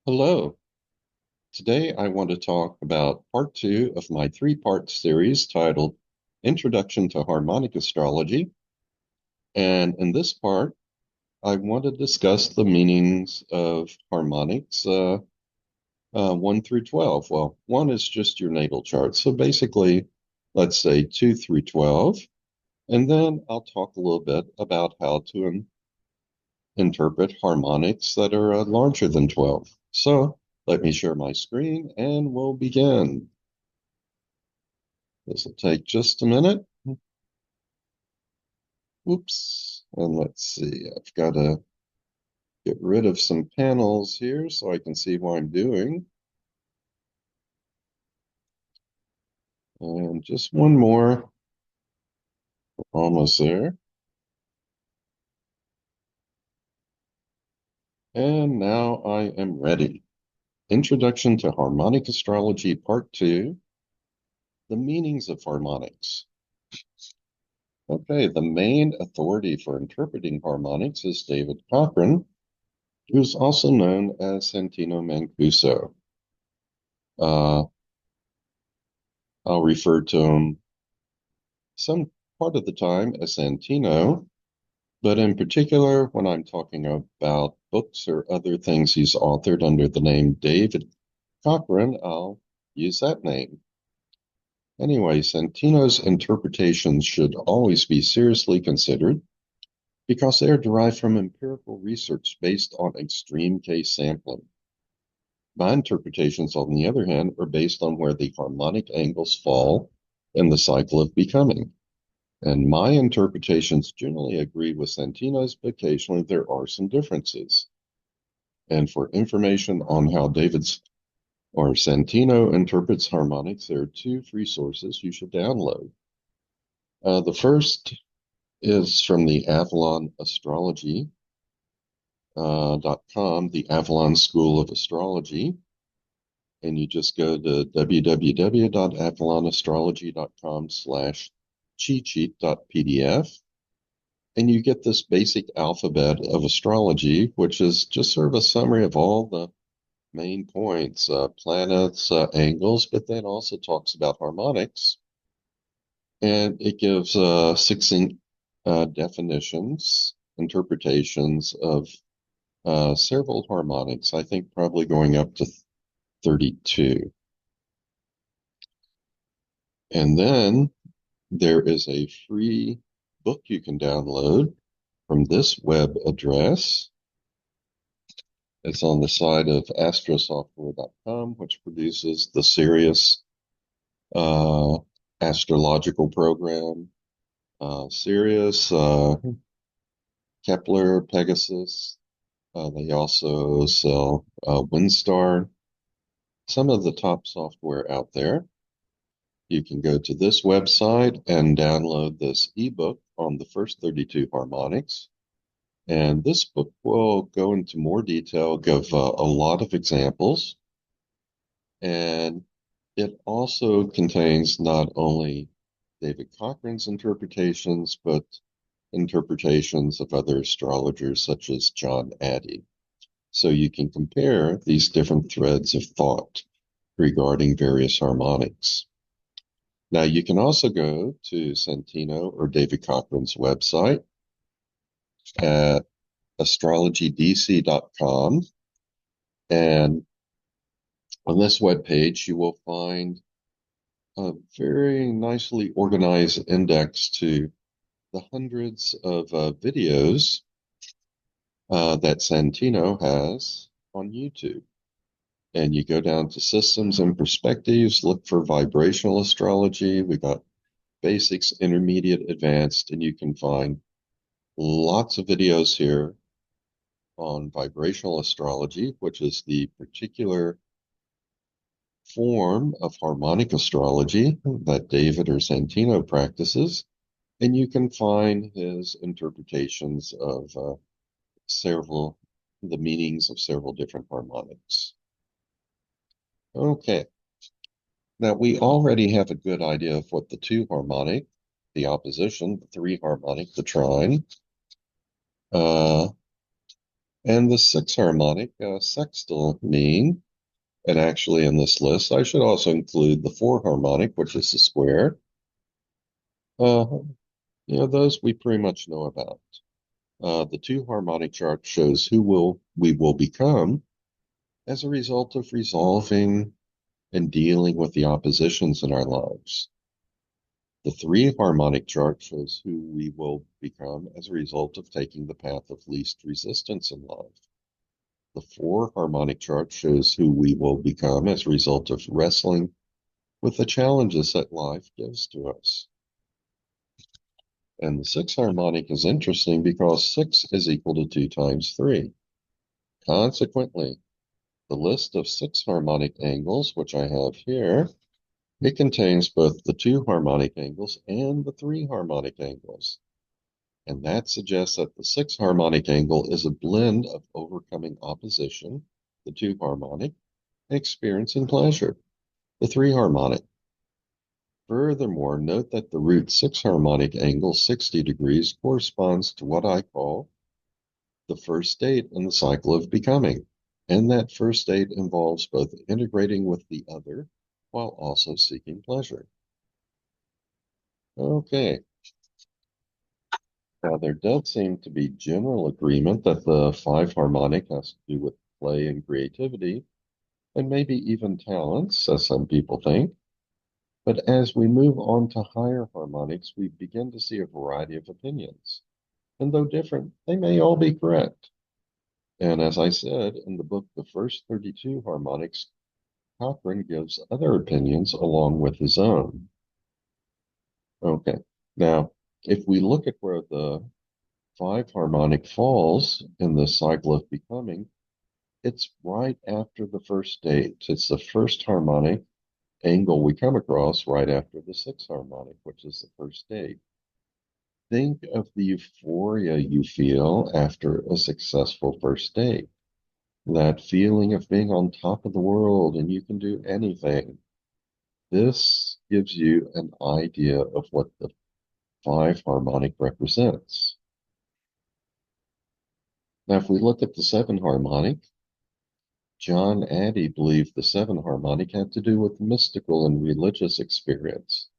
Hello. Today I want to talk about part two of my three-part series titled Introduction to Harmonic Astrology. And in this part, I want to discuss the meanings of harmonics 1 through 12. Well, 1 is just your natal chart. So basically, let's say 2 through 12. And then I'll talk a little bit about how to interpret harmonics that are larger than 12. So let me share my screen and we'll begin. This will take just a minute. Oops. And let's see, I've got to get rid of some panels here so I can see what I'm doing. And just one more. Almost there. And now I am ready. Introduction to Harmonic Astrology Part 2, The Meanings of Harmonics. Okay, the main authority for interpreting harmonics is David Cochrane, who's also known as Santino Mancuso. Uh, I'll refer to him some part of the time as Santino, but in particular, when I'm talking about books or other things he's authored under the name David Cochrane, I'll use that name. Anyway, Santino's interpretations should always be seriously considered because they are derived from empirical research based on extreme case sampling. My interpretations, on the other hand, are based on where the harmonic angles fall in the cycle of becoming. And my interpretations generally agree with Santino's, but occasionally there are some differences. And for information on how David's or Santino interprets harmonics, there are two free sources you should download. The first is from the Avalon Astrology .com, the Avalon School of Astrology. And you just go to www.avalоnastrology.com/cheat-sheet.pdf. And you get this basic alphabet of astrology, which is just sort of a summary of all the main points, planets, angles, but then also talks about harmonics. And it gives succinct definitions, interpretations of several harmonics, I think probably going up to 32. And then there is a free book you can download from this web address. It's on the side of astrosoftware.com, which produces the Sirius uh, astrological program, Sirius, Kepler, Pegasus. They also sell WinStar, some of the top software out there. You can go to this website and download this ebook on the first 32 harmonics. And this book will go into more detail, give a lot of examples, and it also contains not only David Cochrane's interpretations, but interpretations of other astrologers such as John Addy. So you can compare these different threads of thought regarding various harmonics. Now, you can also go to Santino or David Cochrane's website at astrologydc.com. And on this webpage, you will find a very nicely organized index to the hundreds of videos that Santino has on YouTube. And you go down to systems and perspectives, look for vibrational astrology. We got basics, intermediate, advanced, and you can find lots of videos here on vibrational astrology, which is the particular form of harmonic astrology that David or Santino practices. And you can find his interpretations of the meanings of several different harmonics. Okay, now we already have a good idea of what the two harmonic, the opposition, the three harmonic, the trine, uh, And the sixth harmonic, sextile mean, and actually in this list, I should also include the four harmonic, which is the square. Uh, those we pretty much know about. The two harmonic chart shows we will become as a result of resolving and dealing with the oppositions in our lives. The three harmonic chart shows who we will become as a result of taking the path of least resistance in life. The four harmonic chart shows who we will become as a result of wrestling with the challenges that life gives to us. And the six harmonic is interesting because six is equal to 2 times 3. Consequently, the list of six harmonic angles, which I have here, it contains both the two harmonic angles and the three harmonic angles. And that suggests that the six harmonic angle is a blend of overcoming opposition, the two harmonic, and experiencing pleasure, the three harmonic. Furthermore, note that the root six harmonic angle 60 degrees corresponds to what I call the first state in the cycle of becoming. And that first state involves both integrating with the other while also seeking pleasure. Okay. Now, there does seem to be general agreement that the five harmonic has to do with play and creativity, and maybe even talents, as some people think. But as we move on to higher harmonics, we begin to see a variety of opinions. And though different, they may all be correct. And as I said in the book, The First 32 Harmonics, Cochrane gives other opinions along with his own. Okay. Now, if we look at where the five harmonic falls in the cycle of becoming, it's right after the first state. It's the first harmonic angle we come across right after the sixth harmonic, which is the first state. Think of the euphoria you feel after a successful first date. That feeling of being on top of the world and you can do anything. This gives you an idea of what the five harmonic represents. Now, if we look at the seven harmonic, John Addy believed the seven harmonic had to do with mystical and religious experience.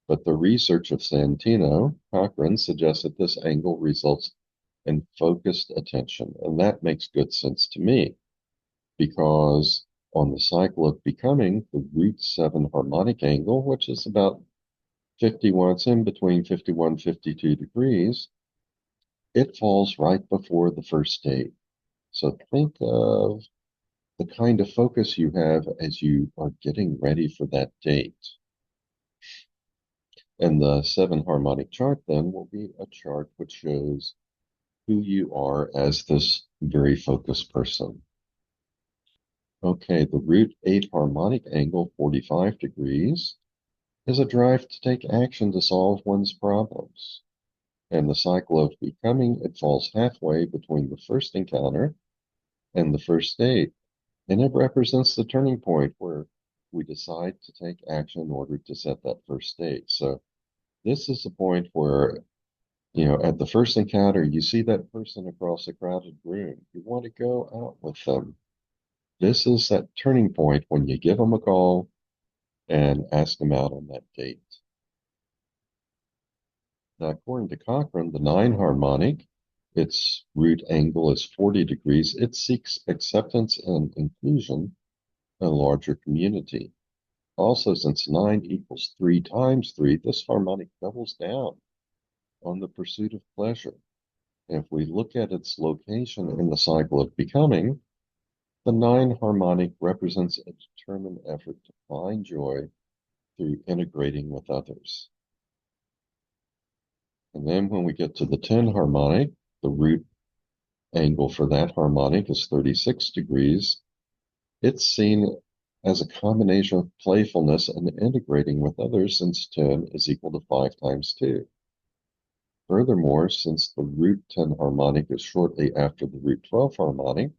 But the research of Santino Cochrane suggests that this angle results in focused attention. And that makes good sense to me because on the cycle of becoming, the root seven harmonic angle, which is about 51, it's in between 51, 52 degrees, it falls right before the first state. So think of the kind of focus you have as you are getting ready for that date. And the seven harmonic chart then will be a chart which shows who you are as this very focused person. Okay, the root eight harmonic angle, 45 degrees, is a drive to take action to solve one's problems. And the cycle of becoming, it falls halfway between the first encounter and the first state. And it represents the turning point where we decide to take action in order to set that first state. So this is the point where, at the first encounter, you see that person across a crowded room. You want to go out with them. This is that turning point when you give them a call and ask them out on that date. Now, according to Cochrane, the nine harmonic, its root angle is 40 degrees. It seeks acceptance and inclusion in a larger community. Also, since 9 equals 3 times 3, this harmonic doubles down on the pursuit of pleasure. If we look at its location in the cycle of becoming, the 9 harmonic represents a determined effort to find joy through integrating with others. And then when we get to the 10 harmonic, the root angle for that harmonic is 36 degrees. It's seen as a combination of playfulness and integrating with others since 10 is equal to 5 times 2. Furthermore, since the root 10 harmonic is shortly after the root 12 harmonic,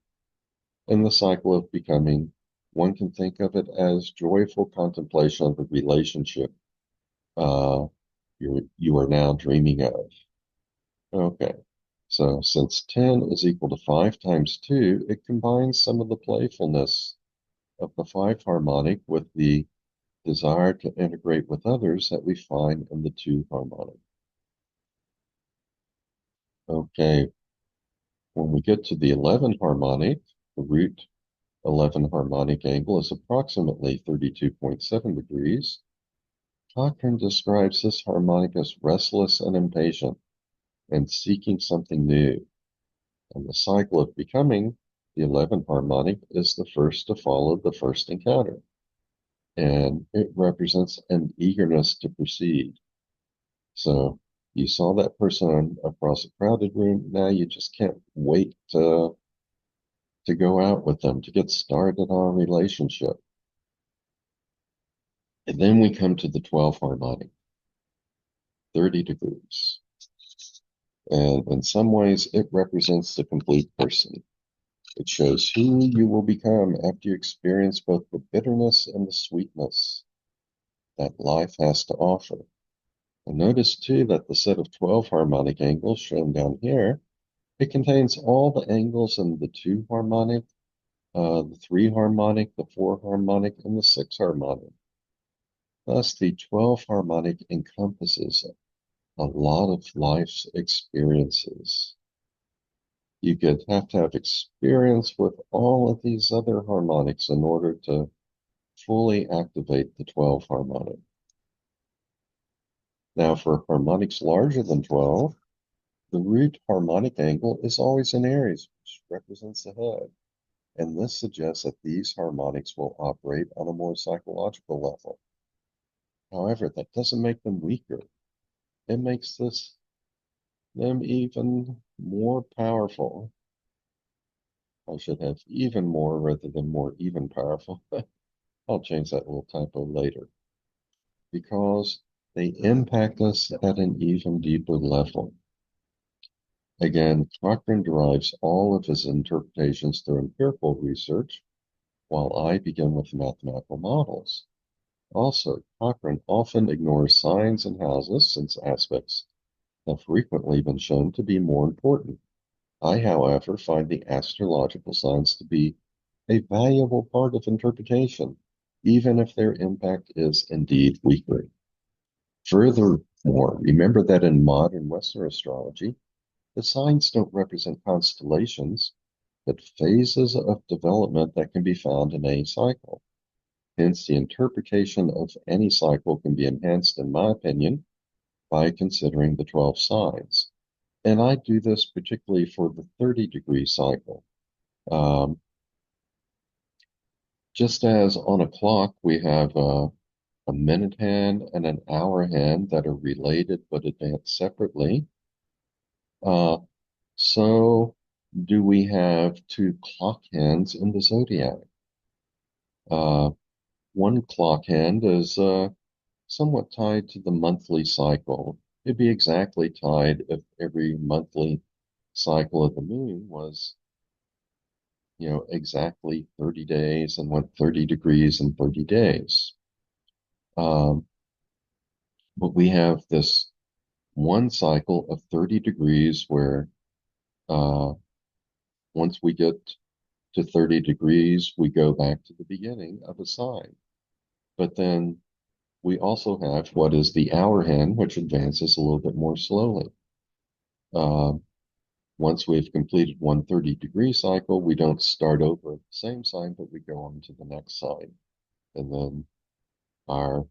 in the cycle of becoming, one can think of it as joyful contemplation of the relationship you are now dreaming of. Okay, So since 10 is equal to 5 times 2, it combines some of the playfulness of the 5 harmonic with the desire to integrate with others that we find in the 2 harmonic. Okay, when we get to the 11 harmonic, the root 11 harmonic angle is approximately 32.7 degrees. Cochrane describes this harmonic as restless and impatient and seeking something new. And the cycle of becoming, the 11 harmonic, is the first to follow the first encounter. And it represents an eagerness to proceed. So you saw that person across a crowded room. Now you just can't wait to go out with them, to get started on a relationship. And then we come to the 12 harmonic, 30 degrees. And in some ways, it represents the complete person. It shows who you will become after you experience both the bitterness and the sweetness that life has to offer. And notice too that the set of 12 harmonic angles shown down here, it contains all the angles in the 2 harmonic, the 3 harmonic, the 4 harmonic, and the 6 harmonic. Thus, the 12 harmonic encompasses a lot of life's experiences. You could have to have experience with all of these other harmonics in order to fully activate the 12 harmonic. Now, for harmonics larger than 12, the root harmonic angle is always in Aries, which represents the head. And this suggests that these harmonics will operate on a more psychological level. However, that doesn't make them weaker. It makes them even more powerful. I should have even more rather than more even powerful. I'll change that little typo later. Because they impact us at an even deeper level. Again, Cochrane derives all of his interpretations through empirical research, while I begin with mathematical models. Also, Cochrane often ignores signs and houses since aspects have frequently been shown to be more important. I, however, find the astrological signs to be a valuable part of interpretation, even if their impact is indeed weaker. Furthermore, remember that in modern Western astrology, the signs don't represent constellations, but phases of development that can be found in any cycle. Hence, the interpretation of any cycle can be enhanced, in my opinion, by considering the 12 signs. And I do this particularly for the 30-degree cycle. Just as on a clock, we have a minute hand and an hour hand that are related but advance separately. So do we have 2 clock hands in the zodiac? One clock hand is somewhat tied to the monthly cycle. It'd be exactly tied if every monthly cycle of the moon was, exactly 30 days and went 30 degrees in 30 days. But we have this one cycle of 30 degrees where once we get to 30 degrees, we go back to the beginning of a sign. But then we also have what is the hour hand, which advances a little bit more slowly. Once we've completed 130-degree cycle, we don't start over at the same sign, but we go on to the next sign. And then our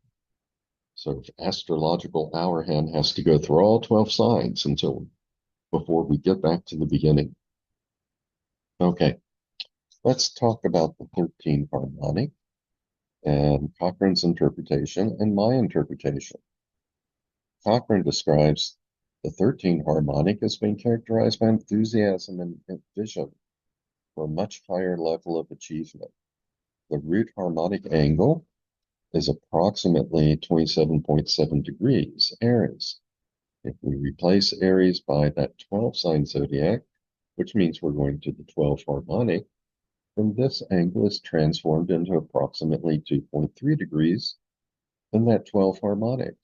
sort of astrological hour hand has to go through all 12 signs before we get back to the beginning. Okay, let's talk about the 13 harmonic and Cochrane's interpretation and my interpretation. Cochrane describes the 13 harmonic as being characterized by enthusiasm and vision for a much higher level of achievement. The root harmonic angle is approximately 27.7 degrees Aries. If we replace Aries by that 12 sign zodiac, which means we're going to the 12 harmonic, then this angle is transformed into approximately 2.3 degrees in that 12 harmonic.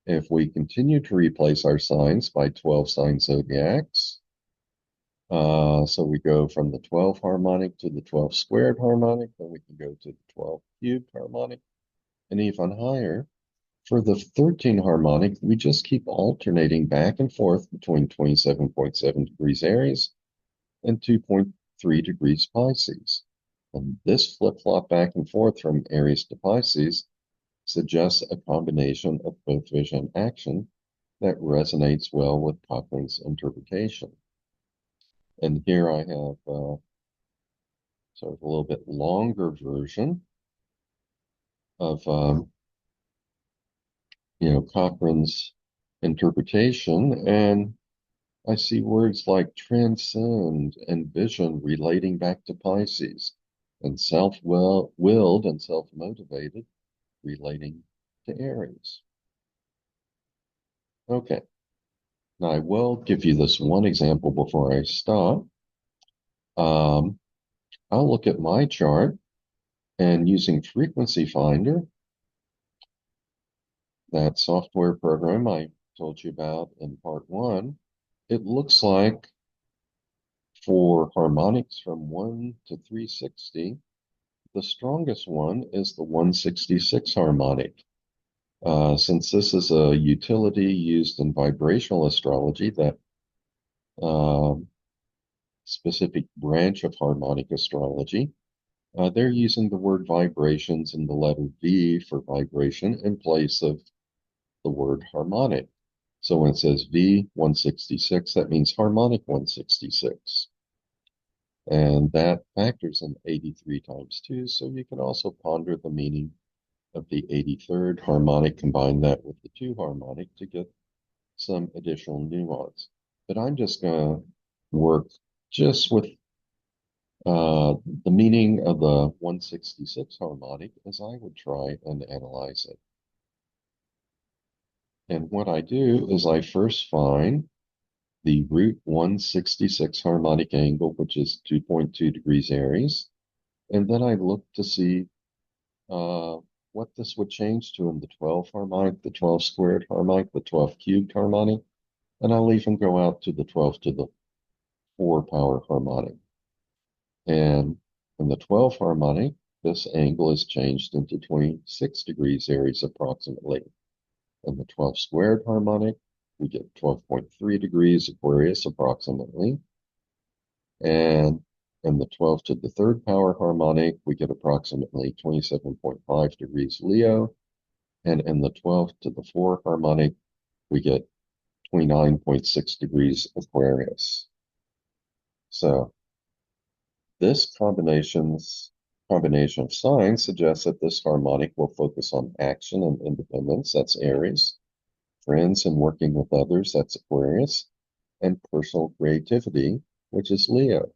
If we continue to replace our signs by 12 sign zodiacs, So we go from the 12 harmonic to the 12 squared harmonic, then we can go to the 12 cubed harmonic, and even higher. For the 13 harmonic, we just keep alternating back and forth between 27.7 degrees Aries and 2.3 degrees Pisces. And this flip-flop back and forth from Aries to Pisces suggests a combination of both vision and action that resonates well with Cochrane's interpretation. And here I have sort of a little bit longer version of Cochrane's interpretation, and I see words like transcend and vision relating back to Pisces, and self-willed and self-motivated relating to Aries. Okay, now I will give you this one example before I stop. Um, I'll look at my chart and using Frequency Finder, that software program I told you about in part one, it looks like for harmonics from 1 to 360, the strongest one is the 166 harmonic. Since this is a utility used in vibrational astrology, that uh, specific branch of harmonic astrology, they're using the word vibrations and the letter V for vibration in place of the word harmonic. So when it says V 166, that means harmonic 166. And that factors in 83 times 2. So you can also ponder the meaning of the 83rd harmonic, combine that with the 2 harmonic to get some additional nuance. But I'm just going to work just with the meaning of the 166 harmonic as I would try and analyze it. And what I do is I first find the root 166 harmonic angle, which is 2.2 degrees Aries. And then I look to see what this would change to in the 12 harmonic, the 12 squared harmonic, the 12 cubed harmonic, and I'll even go out to the 12 to the 4 power harmonic. And in the 12 harmonic, this angle is changed into 26 degrees Aries approximately. In the 12 squared harmonic, we get 12.3 degrees Aquarius approximately. And in the 12 to the 3rd power harmonic, we get approximately 27.5 degrees Leo. And in the 12 to the 4 harmonic, we get 29.6 degrees Aquarius. So this combination of signs suggests that this harmonic will focus on action and independence, that's Aries, friends and working with others, that's Aquarius, and personal creativity, which is Leo.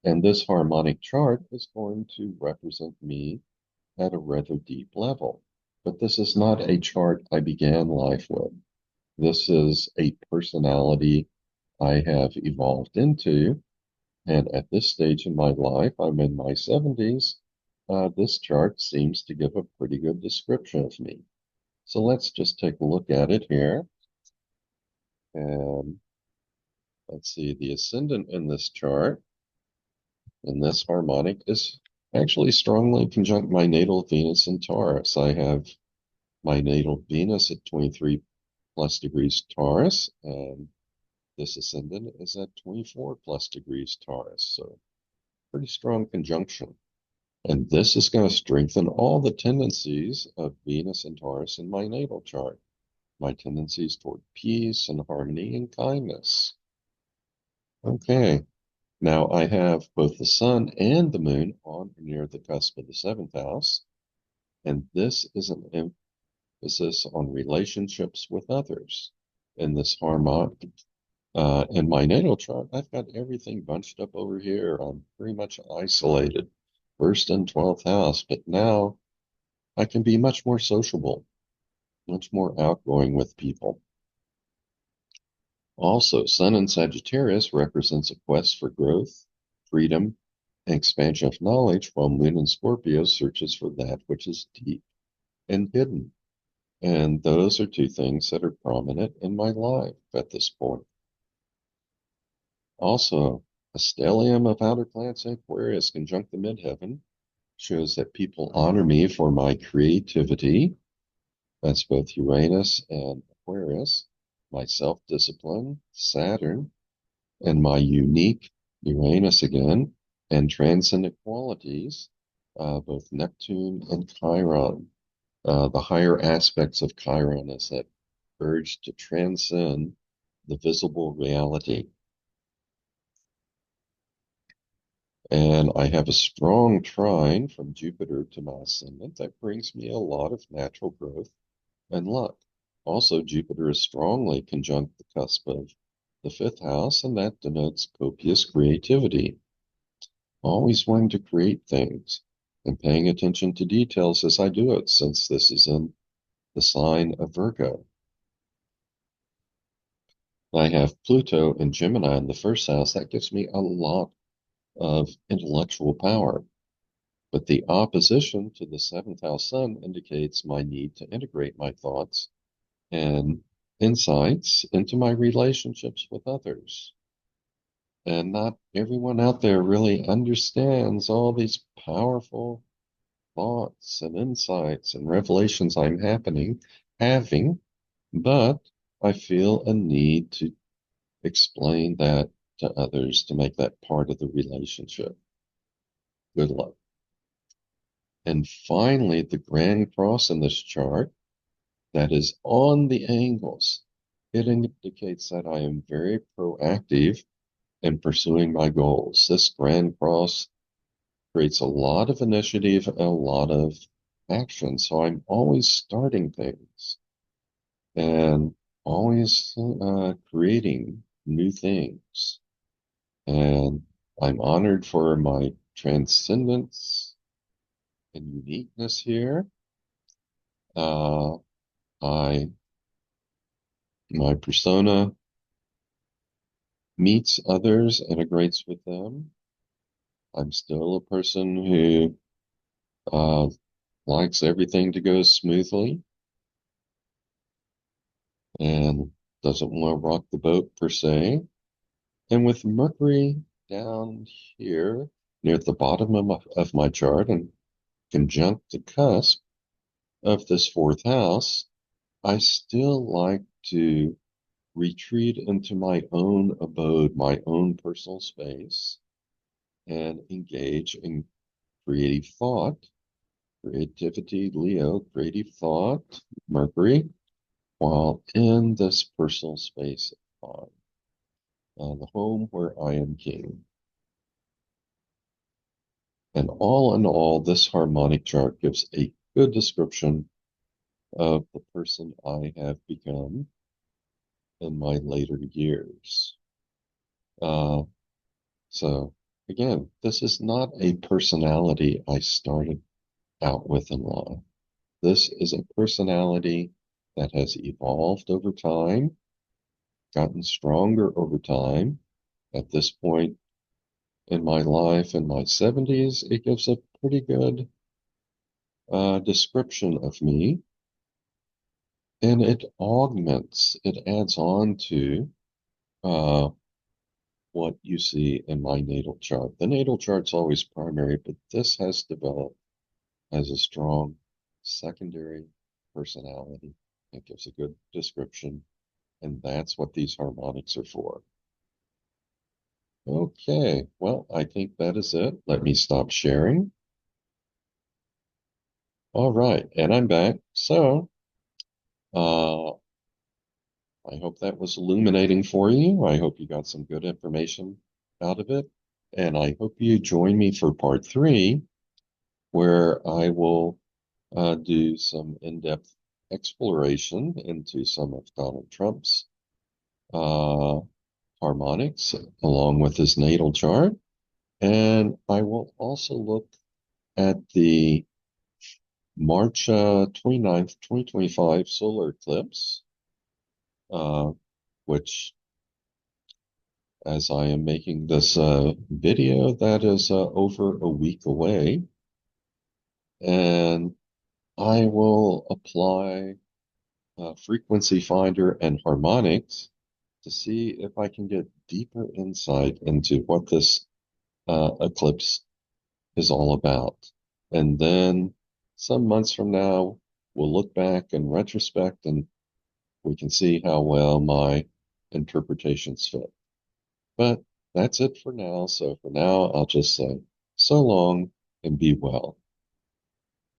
And this harmonic chart is going to represent me at a rather deep level. But this is not a chart I began life with. This is a personality I have evolved into. And at this stage in my life, I'm in my 70s. This chart seems to give a pretty good description of me. So let's just take a look at it here. And let's see, the ascendant in this chart, in this harmonic, is actually strongly conjunct my natal Venus in Taurus. I have my natal Venus at 23 plus degrees Taurus, and this ascendant is at 24 plus degrees Taurus. So pretty strong conjunction. And this is going to strengthen all the tendencies of Venus and Taurus in my natal chart. My tendencies toward peace and harmony and kindness. Okay, now I have both the sun and the moon on or near the cusp of the 7th house. And this is an emphasis on relationships with others. In this harmonic, in my natal chart, I've got everything bunched up over here. I'm pretty much isolated, first and 12th house, but now I can be much more sociable, much more outgoing with people. Also, Sun in Sagittarius represents a quest for growth, freedom, and expansion of knowledge, while Moon in Scorpio searches for that which is deep and hidden. And those are two things that are prominent in my life at this point. Also, a stellium of outer planets in Aquarius conjunct the midheaven shows that people honor me for my creativity. That's both Uranus and Aquarius, my self-discipline, Saturn, and my unique Uranus again, and transcendent qualities, both Neptune and Chiron. The higher aspects of Chiron is that urge to transcend the visible reality. And I have a strong trine from Jupiter to my ascendant that brings me a lot of natural growth and luck. Also, Jupiter is strongly conjunct the cusp of the fifth house, and that denotes copious creativity. Always wanting to create things and paying attention to details as I do it, since this is in the sign of Virgo. I have Pluto and Gemini in the first house. That gives me a lot of intellectual power. But the opposition to the seventh house sun indicates my need to integrate my thoughts and insights into my relationships with others. And not everyone out there really understands all these powerful thoughts and insights and revelations having, but I feel a need to explain that to others to make that part of the relationship. Good luck. And finally, the Grand Cross in this chart that is on the angles. It indicates that I am very proactive in pursuing my goals. This Grand Cross creates a lot of initiative and a lot of action. So I'm always starting things and always creating new things. And I'm honored for my transcendence and uniqueness here. Uh, I my persona meets others, integrates with them. I'm still a person who uh, likes everything to go smoothly and doesn't want to rock the boat per se. And with Mercury down here near the bottom of my chart and conjunct the cusp of this fourth house, I still like to retreat into my own abode, my own personal space, and engage in creative thought, creativity, Leo, creative thought, Mercury, while in this personal space of mine, the home where I am king. And all in all, this harmonic chart gives a good description of the person I have become in my later years. Uh, so again, this is not a personality I started out with in life. This is a personality that has evolved over time, gotten stronger over time. At this point in my life, in my 70s, it gives a pretty good description of me, and it augments, it adds on to uh, what you see in my natal chart. The natal chart's always primary, but this has developed as a strong secondary personality. It gives a good description, and that's what these harmonics are for. Okay, well, I think that is it. Let me stop sharing. All right, and I'm back. So, uh, I hope that was illuminating for you. I hope you got some good information out of it. And I hope you join me for part three, where I will do some in-depth exploration into some of Donald Trump's uh, harmonics along with his natal chart. And I will also look at the March 29th, 2025 solar eclipse, uh, which, as I am making this video, that is over a week away. And I will apply frequency finder and harmonics to see if I can get deeper insight into what this eclipse is all about. And then some months from now, we'll look back in retrospect and we can see how well my interpretations fit. But that's it for now. So for now, I'll just say so long and be well.